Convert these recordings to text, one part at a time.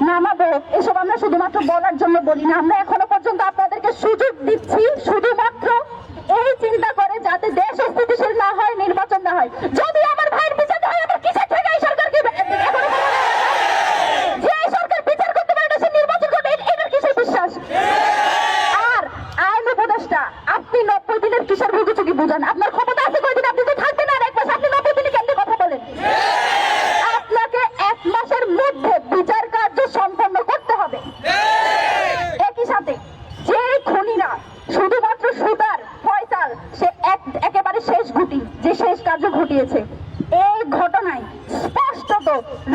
নামাবো এসব আমরা শুধুমাত্র বলার জন্য বলি না, আমরা এখনো পর্যন্ত আপনাদেরকে সুযোগ দিচ্ছি শুধুমাত্র এই চিন্তা করে যাতে দেশ স্থিতিশীল না হয়, নির্বাচন না হয়। যদি আমার ভাইয়ের বিচার হয়, আমরা কিসের থেকে এই সরকারকে যে সরকার বিচার করতে পারে না সে নির্বাচন করবে, এটার কিসের বিশ্বাস? আর আইন উপদেষ্টা, আপনি 90 দিনের কিসের ভুগিচুকি বুঝান? আপনার ক্ষমতা আছে কয়দিন? আপনি তো থাকবেন আর এক মাস, আপনি 90 দিনে কেমনে কথা বলেন? আপনাকে 1 মাসের মধ্যে বিচার কার্য সম্পন্ন করতে হবে। একই সাথে যে খুনিরা শুধুমাত্র সুতার ফয়সাল, সে একেবারে শেষ ঘুটি, যে শেষ কার্য ঘটিয়েছে এই ঘটনায় স্পষ্টত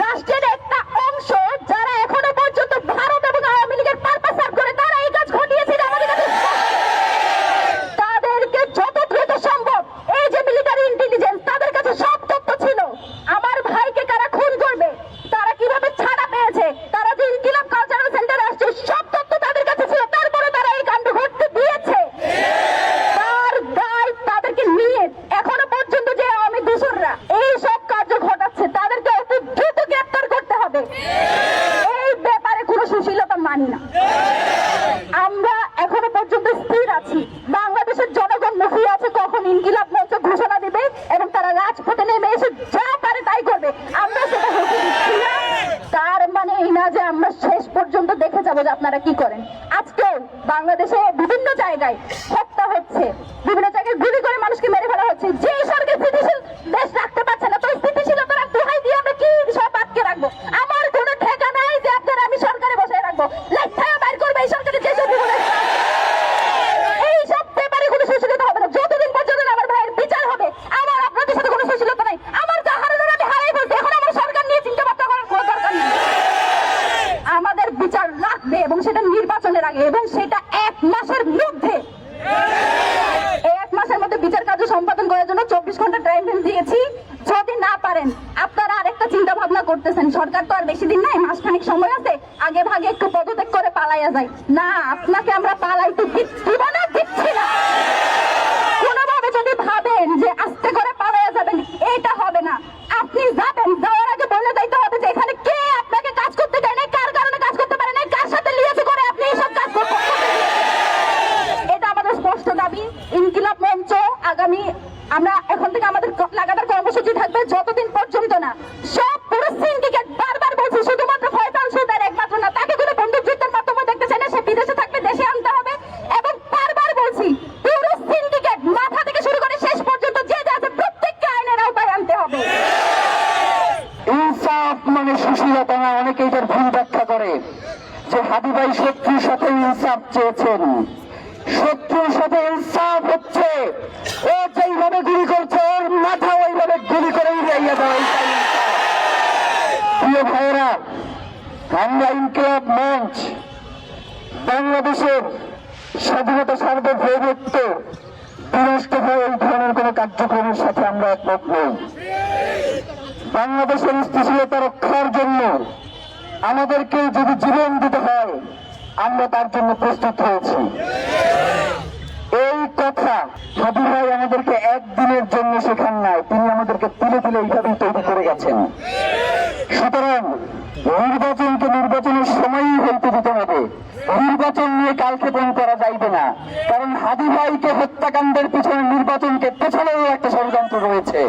রাষ্ট্রের একটা অংশ যারা এখনো পর্যন্ত ভারত এবং আওয়ামী লীগের পারপাস সার্ভ করে তারা এই কাজ ঘটিয়েছে। আমাদের কাছে তাদেরকে যত দ্রুত সম্ভব, এই যে মিলিটারি ইন্টেলিজেন্স, তাদের কাছে সব তথ্য ছিল। আমার ভাইকে কারা খুন করবে, তারা কিভাবে ছাড়া পেয়েছে, তারা যে ইনকিলাব কালচারাল সেন্টারে আসছে, সব তথ্য তাদের কাছে ছিল। তারপরে তারা এই কাণ্ড ঘটতে দিয়েছে। তার দায় তাদেরকে নিয়ে এখনো পর্যন্ত যে আওয়ামী দোসররা এই সব কার্য ঘটাচ্ছে তাদেরকে অতি দ্রুত গ্রেপ্তার করতে হবে। এই ব্যাপারে কোনো সুশীলতা মানি না। আমরা এখনো পর্যন্ত স্থির আছি। বাংলাদেশের জনগণ মুখিয়ে আছে কখন ইনকিলাব মঞ্চ ঘোষণা দিবে এবং তারা রাজপথে নেমে এসে যা পারে তাই করবে। আমরা সেটা হতে দিচ্ছি না। তার মানে এই না যে আমরা শেষ পর্যন্ত দেখে যাবো যে আপনারা কি করেন। আজকেও বাংলাদেশে বিভিন্ন জায়গায় হত্যা হচ্ছে, বিভিন্ন জায়গায় গুলি করে মানুষকে মেরে ফেলা হচ্ছে। যে সরকার স্থিতিশীল দেশ রাখতে পারছে না, তো স্থিতিশীলতার দোহাই দিয়ে আমরা কি সব আটকে রাখবো? আমার কোনো ঠেকা নাই যে আপনারা আমি সরকারে বসে রাখবো। লাইফটাইম বাইর করবে এই সরকারের যে সব এই সব ব্যাপারে কোনো সুশীলতা হবে না। যতদিন পর্যন্ত আমার ভাইয়ের বিচার হবে, আমার আপনাদের সাথে কোনো সুশীলতা নাই। আমার যা হারানোর আমি হারাই ফেলছি, এখন আমার সরকার নিয়ে চিন্তা ভাবনা করার কোনো দরকার নেই। আমাদের বিচার লাগবে এবং সেটা নির্বাচনের আগে, এবং সেটা 1 মাসের মধ্যে। এই 1 মাসের মধ্যে বিচার কার্য সম্পাদন করার জন্য 24 ঘন্টা টাইম দিয়েছি। যদি না পারেন, আপনারা আরেকটা চিন্তা ভাবনা করতেছেন, সরকার তো আর বেশি দিন নাই, মাসখানিক সময় আছে, আগে ভাগে একটু পদত্যাগ করে পালাইয়া যায়। না, আপনাকে আমরা পালাইতে দিব না, দিচ্ছি না। কোনোভাবে যদি ভাবেন যে আস্তে করে পালাইয়া যাবেন, এটা হবে না। আপনি যাবেন, যাওয়ার আগে বলে যাইতে হবে যে এখানে কে আপনাকে কাজ করতে দেয় না, কার কারণে কাজ করতে পারে না, কার সাথে লিয়েছে করে আপনি এইসব কাজ করতে। এটা আমাদের স্পষ্ট দাবি। ইনকিলাব মঞ্চ আগামী, আমরা এখন থেকে আমাদের লাগাতার কর্মসূচি থাকবে যতদিন পর্যন্ত না সব পুরো সিন্ডিকেট, বারবার বলছি, শুধুমাত্র ফয়সাল সুতার একমাত্র না, তাকে কোনো বন্দুকযুদ্ধের মাধ্যমে দেখতে চাই না, সে বিদেশে থাকবে, দেশে আনতে হবে। এবং বারবার বলছি, পুরো সিন্ডিকেট মাথা থেকে শুরু করে শেষ পর্যন্ত যে যা আছে প্রত্যেককে আইনের আওতায় আনতে হবে। ইনসাফ মানে সুশীলতা না। অনেকে এটার ভুল ব্যাখ্যা করে যে হাদি ভাই শত্রুর সাথে ইনসাফ চেয়েছেন। শত্রুর সাথে ইনসাফ হচ্ছে ও যেইভাবে গুলি করছে ওর মাথা ওইভাবে গুলি করে উড়াইয়া দেওয়া। প্রিয় ভাইয়েরা, আমরা ইনকিলাব মঞ্চ বাংলাদেশের স্বাধীনতা সার্বভৌমত্ব বিনষ্ট হয়ে এই ধরনের কোন কার্যক্রমের সাথে আমরা একমত নই। বাংলাদেশের স্থিতিশীলতা রক্ষার জন্য আমাদেরকে যদি জীবন দিতে হয়, আমরা তার জন্য প্রস্তুত হয়েছি। এই কথা হাদি ভাই আমাদেরকে একদিনের জন্য শেখান নাই, তিনি আমাদেরকে তুলে তুলে এইভাবেই তৈরি করে গেছেন। সুতরাং নির্বাচনকে নির্বাচনের সময়ই হইতে দিতে হবে। নির্বাচন নিয়ে কালক্ষেপণ করা যাইবে না, কারণ হাদি ভাইকে হত্যাকাণ্ডের পিছনে নির্বাচনকে পেছানোর একটা ষড়যন্ত্র রয়েছে।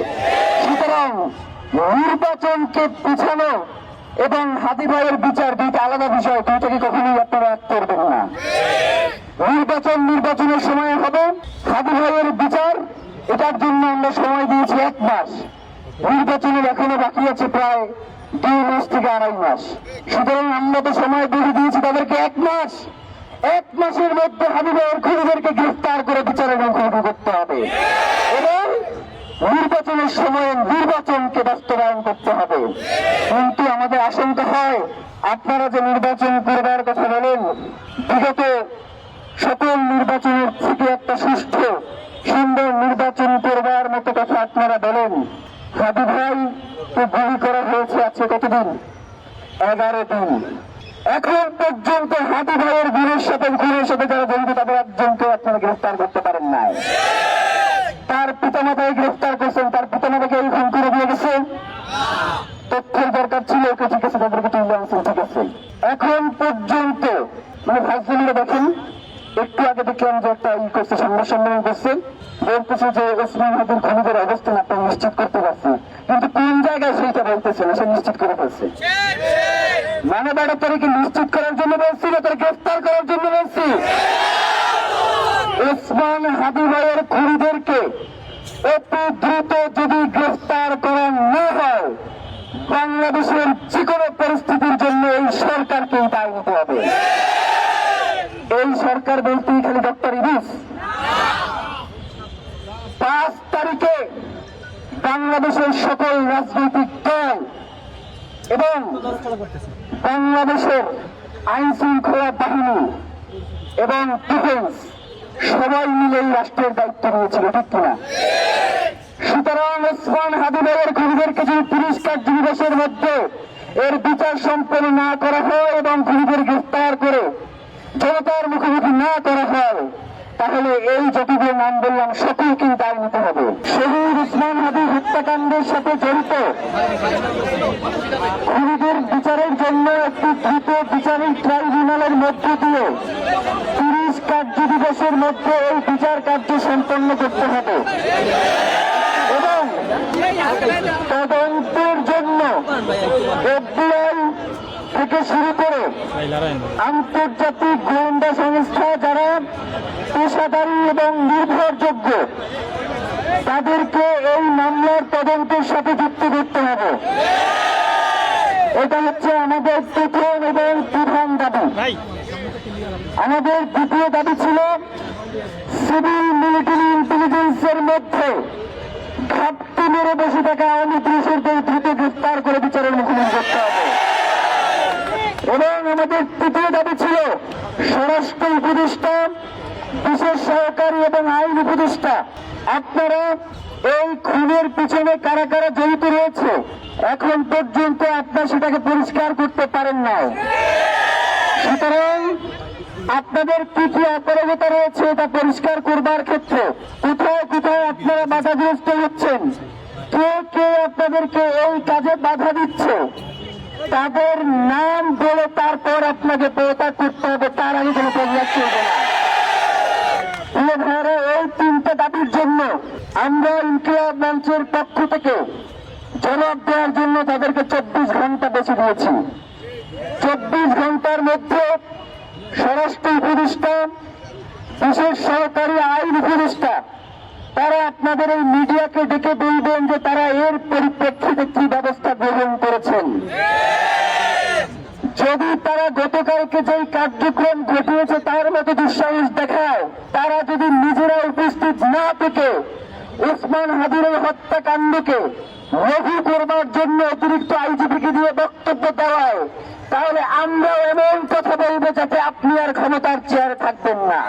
সুতরাং নির্বাচনকে পিছানো এবং হাদি ভাইয়ের বিচার দুইটা আলাদা বিষয়, দুইটাকে কখনোই আপনারা এক করবেন না। নির্বাচন নির্বাচনের সময় হবে, হাদি ভাইয়ের বিচার এটার জন্য আমরা সময় দিয়েছি 1 মাস। নির্বাচনের এখনো বাকি আছে প্রায় 2 মাস থেকে 2.5 মাস। সুতরাং আমরা তো সময় দিয়ে দিয়েছি তাদেরকে 1 মাস। 1 মাসের মধ্যে হাদি ভাইয়ের খুনিদেরকে গ্রেফতার করে বিচারের মুখোমুখি করতে হবে এবং নির্বাচনের সময়ে নির্বাচনকে বাস্তবায়ন করতে হবে। কিন্তু আমাদের আশঙ্কা হয়, আপনারা যে নির্বাচন করবার কথা বলেন, বিগত সকল নির্বাচনের থেকে একটা সুষ্ঠু সুন্দর নির্বাচন করবার মতো কথা আপনারা বলেন। হাদি ভাই তো গুলি করা হয়েছে আছে কতদিন? 11 দিন। এখন পর্যন্ত হাদি ভাইয়ের গুলির সাথে যারা জড়িত তাদের একজনকে আপনারা গ্রেফতার করতে পারেন নাই। তার পিতামাতাকে গ্রেফতার করছেন, তার পিতামাতাকে এই খুন করে দিয়ে গেছে। তথ্যের দরকার ছিল, ওকে ঠিক আছে, তাদেরকে তুলে আনছেন, ঠিক আছে। এখন পর্যন্ত মানে ভাইসিলে দেখেন একটু আগে দেখলাম যে একটা ই করছে সংবাদ সম্মেলন করছে, বলতেছে যে ওসমান হাদির খুনিদের অবস্থান আপনারা নিশ্চিত করতে পারছে, কিন্তু কোন জায়গায় সেইটা বলতেছে না, সে নিশ্চিত করে ফেলছে। মানে বেড়া তারিখে নিশ্চিত করার জন্য বলছি না তারা গ্রেফতার করার জন্য বলছি। ওসমান হাদি ভাইয়ের খুনিদেরকে অতি দ্রুত যদি গ্রেফতার করা না হয়, বাংলাদেশের যে কোনো পরিস্থিতির জন্য এই সরকারকেই দায় নিতে হবে। এই সরকার বলতেই খালি ডক্টর ইউনূস। 5 তারিখে বাংলাদেশের সকল রাজনৈতিক দল এবং বাংলাদেশের আইন শৃঙ্খলা বাহিনী এবং ডিফেন্স সবাই মিলে এই রাষ্ট্রের দায়িত্ব নিয়েছিল, ঠিক কিনা? সুতরাং ওসমান হাদি ভাইয়ের খুনিদেরকে যদি 30 কার্যদিবসের মধ্যে এর বিচার সম্পন্ন না করা হয় এবং খুনিদের গ্রেফতার করে জনতার মুখোমুখি না করা হয়, তাহলে এই যতগুলো নাম বললাম সকলকেই দায় নিতে হবে। শহীদ ওসমান হাদি হত্যাকাণ্ডের সাথে জড়িত খুনিদের বিচারের জন্য একটি দ্রুত বিচারিক ট্রাইব্যুনালের মধ্য দিয়ে 30 কার্যদিবসের মধ্যে এই বিচার কার্য সম্পন্ন করতে হবে এবং তদন্তের জন্য FBI থেকে শুরু করে আন্তর্জাতিক গোয়েন্দা সংস্থা যারা পেশাদারী এবং নির্ভরযোগ্য তাদেরকে এই মামলার তদন্তের সাথে যুক্ত করতে হবে। এটা হচ্ছে আমাদের প্রথম এবং প্রধান দাবি। আমাদের দ্বিতীয় দাবি ছিল সিভিল মিলিটারি ইন্টেলিজেন্সের মধ্যে ঘাপটি মেরে বসে থাকা আওয়ামী পুলিশদের দ্রুত গ্রেফতার করে বিচারের মুখোমুখি করতে হবে। এবং আমাদের তৃতীয় দাবি ছিল স্বরাষ্ট্র উপদেষ্টা, বিশেষ সহকারী এবং আইন উপদেষ্টা, আপনারা এই খুনের পিছনে কারা কারা জড়িত রয়েছে এখন পর্যন্ত আপনারা সেটাকে পরিষ্কার করতে পারেন না। সুতরাং আপনাদের কি কি অপরাধতা রয়েছে এটা পরিষ্কার করবার ক্ষেত্রে কোথায় কোথায় আপনারা বাধাগ্রস্ত হচ্ছেন, কে কে আপনাদেরকে এই কাজে বাধা দিচ্ছে, তাদের নাম বলে তারপর আপনাকে পদত্যাগ করতে হবে, তার আগে কোনো পদত্যাগ করবে না। প্রিয় ভাইয়েরা, এই 3টে দাবির জন্য আমরা ইনকিলাব মঞ্চের পক্ষ থেকে জবাব দেওয়ার জন্য তাদেরকে 24 ঘন্টা বেছে দিয়েছি। 24 ঘন্টার মধ্যে স্বরাষ্ট্র উপদেষ্টা, বিশেষ সহকারী আইন উপদেষ্টা তারা আপনাদের এই মিডিয়াকে ডেকে বলবেন যে তারা এর পরিপ্রেক্ষিতে কি ব্যবস্থা গ্রহণ করেছেন। যদি তারা গতকালকে যে কার্যক্রম ঘটিয়েছে তার মতো দুঃসাহস দেখায়, তারা যদি নিজেরা উপস্থিত না থেকে ওসমান হাদির এই হত্যাকাণ্ডকে লঘু করবার জন্য অতিরিক্ত আইজিপিকে দিয়ে বক্তব্য দেওয়ায়, তাহলে আমরাও এমন কথা বলবো যাতে আপনি আর ক্ষমতার চেয়ারে থাকবেন না।